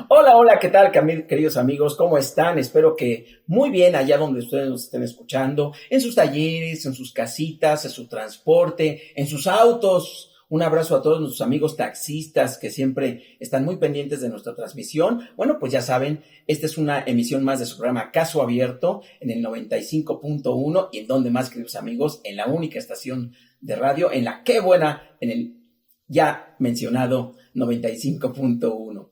Hola, hola, ¿qué tal, queridos amigos? ¿Cómo están? Espero que muy bien allá donde ustedes nos estén escuchando, en sus talleres, en sus casitas, en su transporte, en sus autos. Un abrazo a todos nuestros amigos taxistas que siempre están muy pendientes de nuestra transmisión. Bueno, pues ya saben, esta es una emisión más de su programa Caso Abierto en el 95.1 y en donde más, queridos amigos, en la única estación de radio, en la Qué Buena, en el ya mencionado 95.1.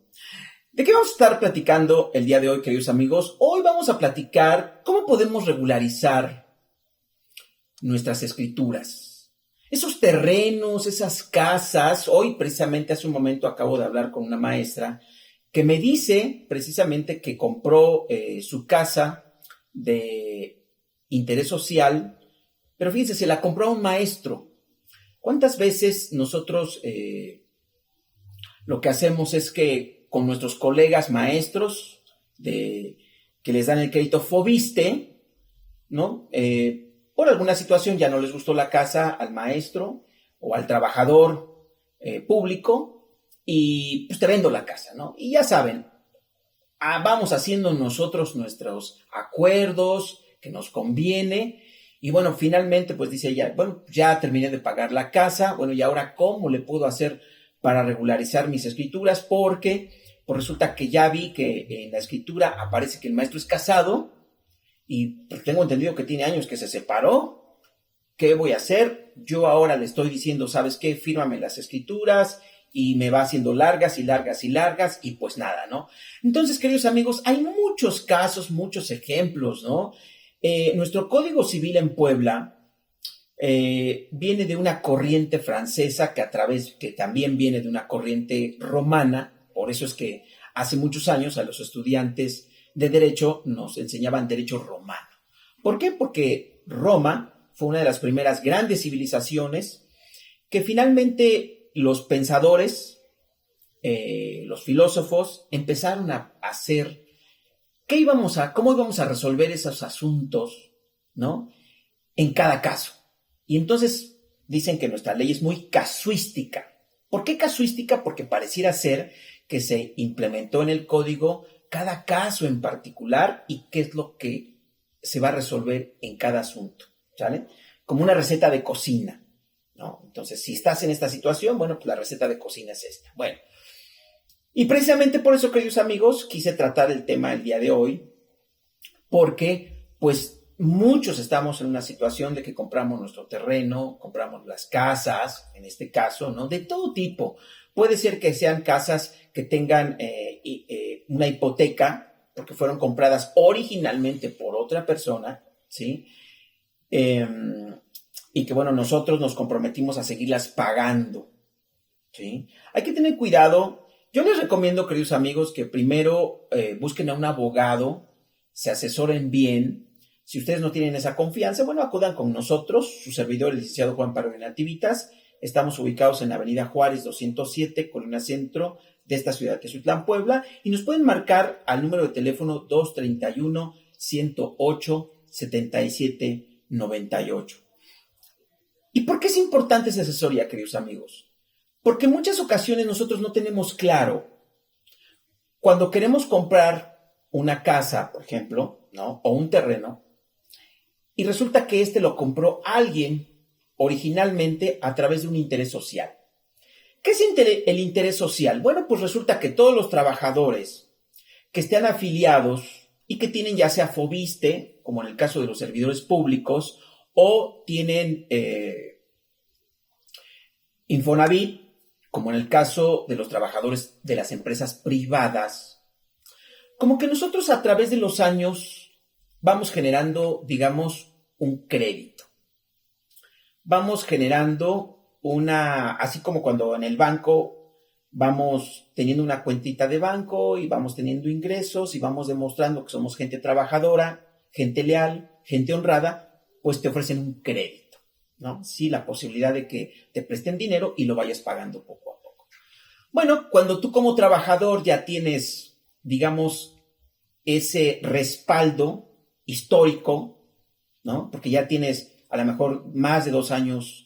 ¿De qué vamos a estar platicando el día de hoy, queridos amigos? Hoy vamos a platicar cómo podemos regularizar nuestras escrituras. Esos terrenos, esas casas. Hoy, precisamente, hace un momento acabo de hablar con una maestra que me dice precisamente que compró su casa de interés social, pero fíjense, se la compró a un maestro. ¿Cuántas veces nosotros lo que hacemos es que con nuestros colegas maestros que les dan el crédito Fobiste, ¿no? Por alguna situación ya no les gustó la casa al maestro o al trabajador público y pues te vendo la casa, ¿no? Y ya saben, vamos haciendo nosotros nuestros acuerdos que nos conviene y bueno, finalmente pues dice ella, bueno, ya terminé de pagar la casa, bueno, y ahora ¿cómo le puedo hacer para regularizar mis escrituras? Porque pues resulta que ya vi que en la escritura aparece que el maestro es casado y pues, tengo entendido que tiene años que se separó. ¿Qué voy a hacer? Yo ahora le estoy diciendo, ¿sabes qué? Fírmame las escrituras y me va haciendo largas y largas y largas y pues nada, ¿no? Entonces, queridos amigos, hay muchos casos, muchos ejemplos, ¿no? Nuestro Código Civil en Puebla viene de una corriente francesa que también viene de una corriente romana, por eso es que hace muchos años a los estudiantes de Derecho nos enseñaban Derecho romano. ¿Por qué? Porque Roma fue una de las primeras grandes civilizaciones que finalmente los pensadores, los filósofos, empezaron a hacer cómo íbamos a resolver esos asuntos, ¿no? En cada caso. Y entonces dicen que nuestra ley es muy casuística. ¿Por qué casuística? Porque pareciera ser que se implementó en el código cada caso en particular y qué es lo que se va a resolver en cada asunto, ¿sale? Como una receta de cocina, ¿no? Entonces, si estás en esta situación, bueno, pues la receta de cocina es esta. Bueno, y precisamente por eso, queridos amigos, quise tratar el tema el día de hoy, porque pues muchos estamos en una situación de que compramos nuestro terreno, compramos las casas, en este caso, ¿no? De todo tipo. Puede ser que sean casas que tengan una hipoteca, porque fueron compradas originalmente por otra persona, ¿sí? Eh, y que, bueno, nosotros nos comprometimos a seguirlas pagando, ¿sí? Hay que tener cuidado. Yo les recomiendo, queridos amigos, que primero busquen a un abogado, se asesoren bien. Si ustedes no tienen esa confianza, bueno, acudan con nosotros, su servidor, el licenciado Juan Pablo Nativitas. Estamos ubicados en la Avenida Juárez 207, Colina Centro de esta ciudad de Tezuitlán, Puebla, y nos pueden marcar al número de teléfono 231-108-7798. ¿Y por qué es importante esa asesoría, queridos amigos? Porque en muchas ocasiones nosotros no tenemos claro, cuando queremos comprar una casa, por ejemplo, ¿no? O un terreno, y resulta que lo compró alguien originalmente a través de un interés social. ¿Qué es el interés social? Bueno, pues resulta que todos los trabajadores que estén afiliados y que tienen ya sea Fobiste, como en el caso de los servidores públicos, o tienen Infonavit, como en el caso de los trabajadores de las empresas privadas, como que nosotros a través de los años vamos generando, digamos, un crédito. Vamos generando así como cuando en el banco vamos teniendo una cuentita de banco y vamos teniendo ingresos y vamos demostrando que somos gente trabajadora, gente leal, gente honrada, pues te ofrecen un crédito, ¿no? Sí, la posibilidad de que te presten dinero y lo vayas pagando poco a poco. Bueno, cuando tú como trabajador ya tienes, digamos, ese respaldo histórico, ¿no? Porque ya tienes a lo mejor más de 2 años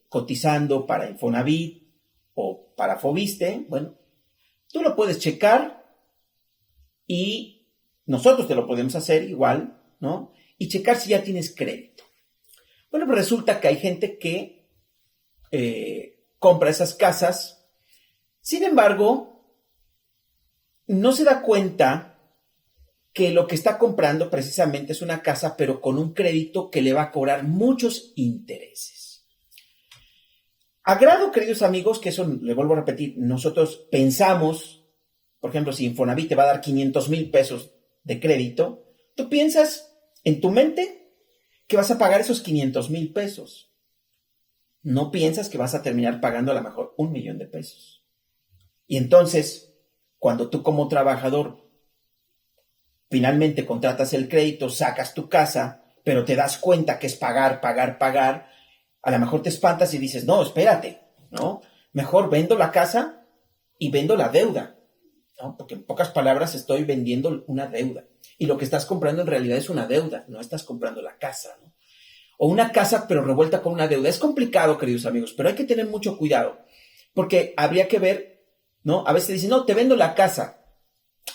cotizando para Infonavit o para Fobiste, bueno, Tú lo puedes checar y nosotros te lo podemos hacer igual, ¿no? Y checar si ya tienes crédito. Bueno, pues resulta que hay gente que compra esas casas, sin embargo, no se da cuenta que lo que está comprando precisamente es una casa, pero con un crédito que le va a cobrar muchos intereses. A grado, queridos amigos, que eso le vuelvo a repetir, nosotros pensamos, por ejemplo, si Infonavit te va a dar 500,000 pesos de crédito, tú piensas en tu mente que vas a pagar esos 500,000 pesos. No piensas que vas a terminar pagando a lo mejor 1,000,000 de pesos. Y entonces, cuando tú como trabajador finalmente contratas el crédito, sacas tu casa, pero te das cuenta que es pagar, pagar, pagar, a lo mejor te espantas y dices, no, espérate, ¿no? Mejor vendo la casa y vendo la deuda, ¿no? Porque en pocas palabras estoy vendiendo una deuda. Y lo que estás comprando en realidad es una deuda, no estás comprando la casa, ¿no? O una casa pero revuelta con una deuda. Es complicado, queridos amigos, pero hay que tener mucho cuidado, porque habría que ver, ¿no? A veces dicen, no, te vendo la casa.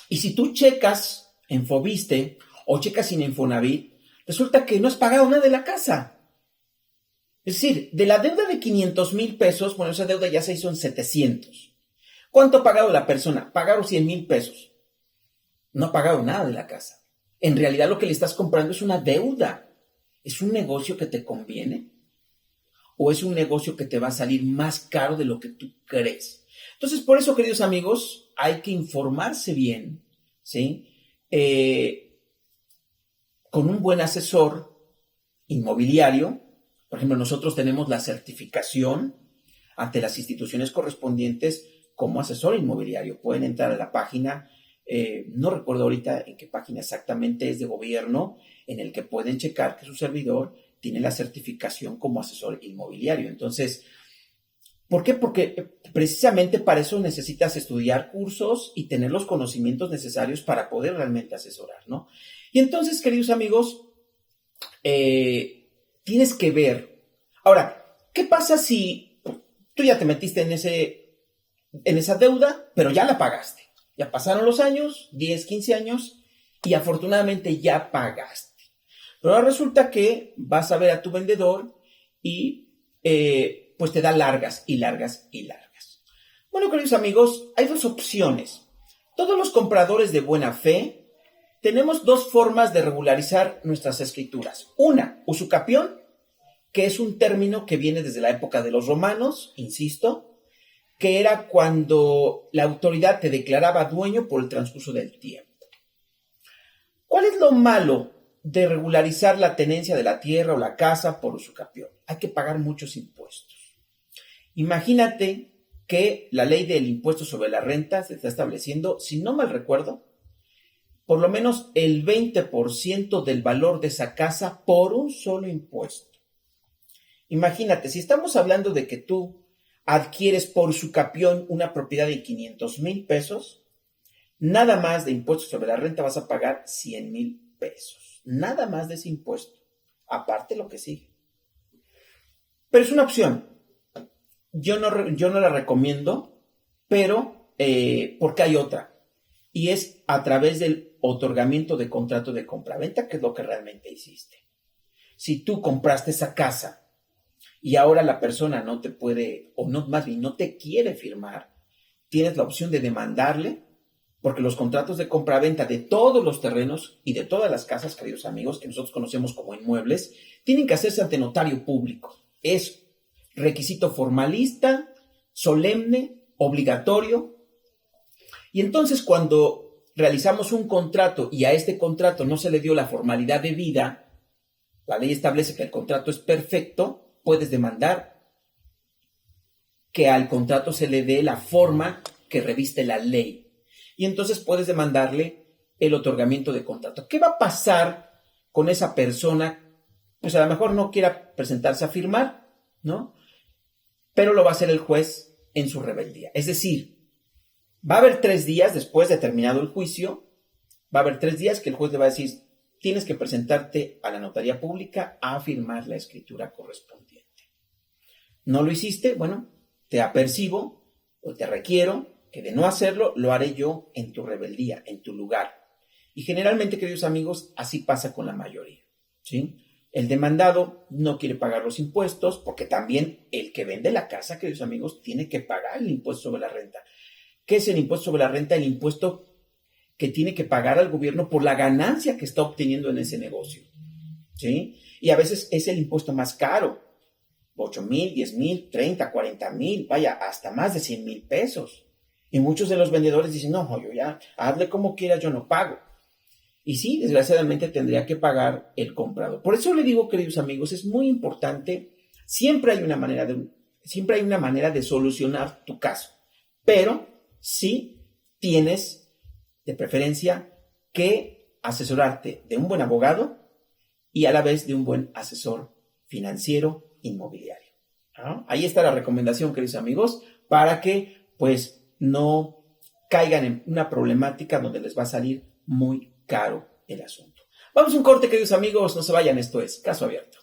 Y si tú checas en Foviste o checas en Infonavit, resulta que no has pagado nada de la casa. Es decir, de la deuda de 500,000 pesos, bueno, esa deuda ya se hizo en 700. ¿Cuánto ha pagado la persona? Pagaron 100,000 pesos. No ha pagado nada de la casa. En realidad lo que le estás comprando es una deuda. ¿Es un negocio que te conviene? ¿O es un negocio que te va a salir más caro de lo que tú crees? Entonces, por eso, queridos amigos, hay que informarse bien, ¿sí? Con un buen asesor inmobiliario. Por ejemplo, nosotros tenemos la certificación ante las instituciones correspondientes como asesor inmobiliario. Pueden entrar a la página, no recuerdo ahorita en qué página exactamente es de gobierno, en el que pueden checar que su servidor tiene la certificación como asesor inmobiliario. Entonces, ¿por qué? Porque precisamente para eso necesitas estudiar cursos y tener los conocimientos necesarios para poder realmente asesorar, ¿no? Y entonces, queridos amigos, tienes que ver. Ahora, ¿qué pasa si tú ya te metiste en esa deuda, pero ya la pagaste? Ya pasaron los años, 10, 15 años, y afortunadamente ya pagaste. Pero ahora resulta que vas a ver a tu vendedor y pues te da largas y largas y largas. Bueno, queridos amigos, hay dos opciones. Todos los compradores de buena fe tenemos dos formas de regularizar nuestras escrituras. Una, usucapión, que es un término que viene desde la época de los romanos, insisto, que era cuando la autoridad te declaraba dueño por el transcurso del tiempo. ¿Cuál es lo malo de regularizar la tenencia de la tierra o la casa por usucapión? Hay que pagar muchos impuestos. Imagínate que la ley del impuesto sobre la renta se está estableciendo, si no mal recuerdo, por lo menos el 20% del valor de esa casa por un solo impuesto. Imagínate, si estamos hablando de que tú adquieres por usucapión una propiedad de 500,000 pesos, nada más de impuestos sobre la renta vas a pagar 100,000 pesos. Nada más de ese impuesto. Aparte lo que sigue. Pero es una opción. Yo no la recomiendo, pero porque hay otra. Y es a través del otorgamiento de contrato de compraventa, que es lo que realmente hiciste. Si tú compraste esa casa y ahora la persona no te puede, o no, más bien no te quiere firmar, tienes la opción de demandarle, porque los contratos de compraventa de todos los terrenos y de todas las casas, queridos amigos, que nosotros conocemos como inmuebles, tienen que hacerse ante notario público. Es requisito formalista, solemne, obligatorio. Y entonces cuando realizamos un contrato y a este contrato no se le dio la formalidad debida, la ley establece que el contrato es perfecto, puedes demandar que al contrato se le dé la forma que reviste la ley. Y entonces puedes demandarle el otorgamiento de contrato. ¿Qué va a pasar con esa persona? Pues a lo mejor no quiera presentarse a firmar, ¿no? Pero lo va a hacer el juez en su rebeldía. Es decir, va a haber 3 días después de terminado el juicio, va a haber 3 días que el juez le va a decir, tienes que presentarte a la notaría pública a firmar la escritura correspondiente. ¿No lo hiciste? Bueno, te apercibo o te requiero que de no hacerlo, lo haré yo en tu rebeldía, en tu lugar. Y generalmente, queridos amigos, así pasa con la mayoría, ¿sí? El demandado no quiere pagar los impuestos porque también el que vende la casa, queridos amigos, tiene que pagar el impuesto sobre la renta. ¿Qué es el impuesto sobre la renta? El impuesto que tiene que pagar al gobierno por la ganancia que está obteniendo en ese negocio, ¿sí? Y a veces es el impuesto más caro, 8,000, 10,000, 30, 40,000, vaya, hasta más de 100,000 pesos. Y muchos de los vendedores dicen, no, yo ya, hazle como quiera, yo no pago. Y sí, desgraciadamente tendría que pagar el comprador. Por eso le digo, queridos amigos, es muy importante, siempre hay una manera de solucionar tu caso, pero sí tienes de preferencia que asesorarte de un buen abogado y a la vez de un buen asesor financiero inmobiliario. ¿Ah? Ahí está la recomendación, queridos amigos, para que pues no caigan en una problemática donde les va a salir muy caro el asunto. Vamos a un corte, queridos amigos, no se vayan, esto es Caso Abierto.